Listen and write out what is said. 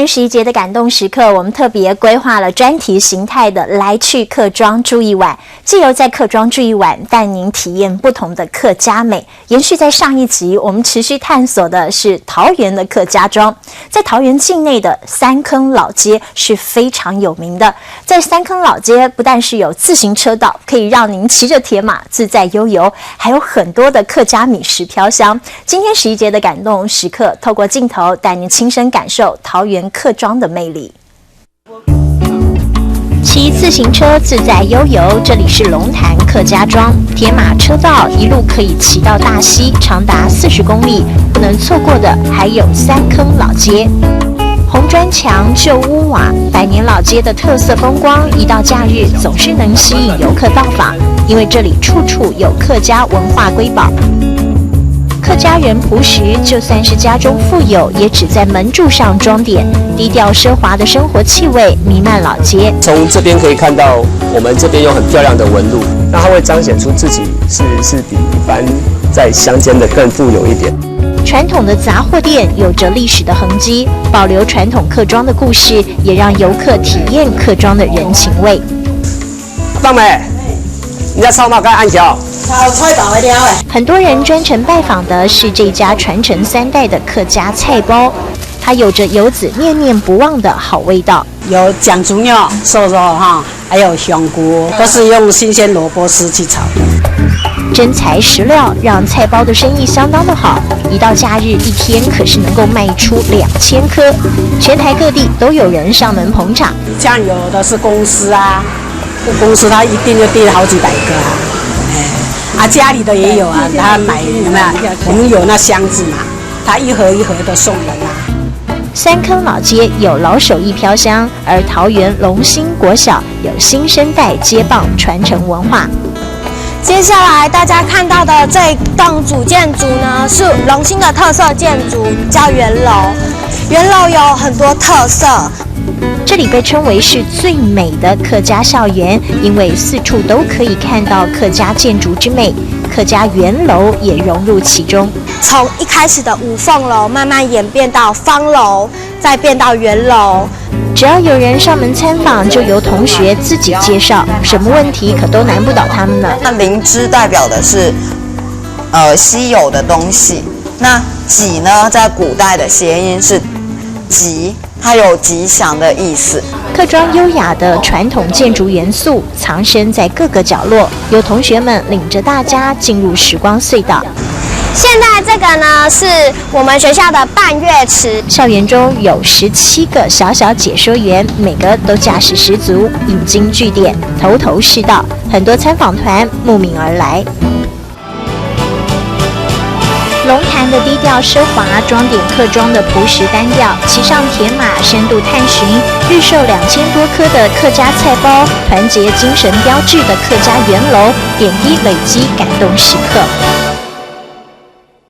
天11节的感动时刻，我们特别规划了专题形态的来去客庄住一晚，藉由在客庄住一晚，带您体验不同的客家美。延续在上一集，我们持续探索的是桃园的客家庄。在桃园境内的三坑老街是非常有名的。在三坑老街，不但是有自行车道，可以让您骑着铁马自在悠游，还有很多的客家米食飘香。今天11节的感动时刻，透过镜头带您亲身感受桃园客庄的魅力。骑自行车自在悠游，这里是龙潭客家庄，铁马车道一路可以骑到大溪，长达40公里。不能错过的还有三坑老街。红砖墙、旧屋瓦、百年老街的特色风光，一到假日总是能吸引游客到访，因为这里处处有客家文化瑰宝。客家人朴实，就算是家中富有，也只在门柱上装点，低调奢华的生活气味弥漫老街。从这边可以看到，我们这边有很漂亮的纹路，那它会彰显出自己是比一般在乡间的更富有一点。传统的杂货店有着历史的痕迹，保留传统客庄的故事，也让游客体验客庄的人情味。大美，你家草帽该按桥。很多人专程拜访的是这家传承3代的客家菜包，它有着游子念念不忘的好味道。有酱猪肉、瘦肉哈，还有香菇，都是用新鲜萝卜丝去炒的。真材实料，让菜包的生意相当的好。一到假日，一天可是能够卖出2000颗，全台各地都有人上门捧场。像有的是公司啊，公司他一订就订了好几百个啊，家里的也有啊，他买有没有？我们有那箱子嘛，他一盒一盒的送人啊。三坑老街有老手艺飘香，而桃园龙兴国小有新生代接棒传承文化。接下来大家看到的这栋主建筑呢，是龙兴的特色建筑，叫圆楼。圆楼有很多特色，这里被称为是最美的客家校园，因为四处都可以看到客家建筑之美，客家圆楼也融入其中。从一开始的五凤楼慢慢演变到方楼，再变到圆楼。只要有人上门参访，就由同学自己介绍，什么问题可都难不倒他们呢。那灵芝代表的是稀有的东西，那己呢，在古代的谐音是吉，它有吉祥的意思。客庄优雅的传统建筑元素藏身在各个角落，有同学们领着大家进入时光隧道。现在这个呢，是我们学校的半月池。校园中有17个小小解说员，每个都架势十足，引经据典，头头是道，很多参访团慕名而来。龙潭的低调奢华，装点客庄的朴实单调，骑上铁马深度探寻，日售2000多颗的客家菜包，团结精神标志的客家圆楼，点滴累积感动时刻。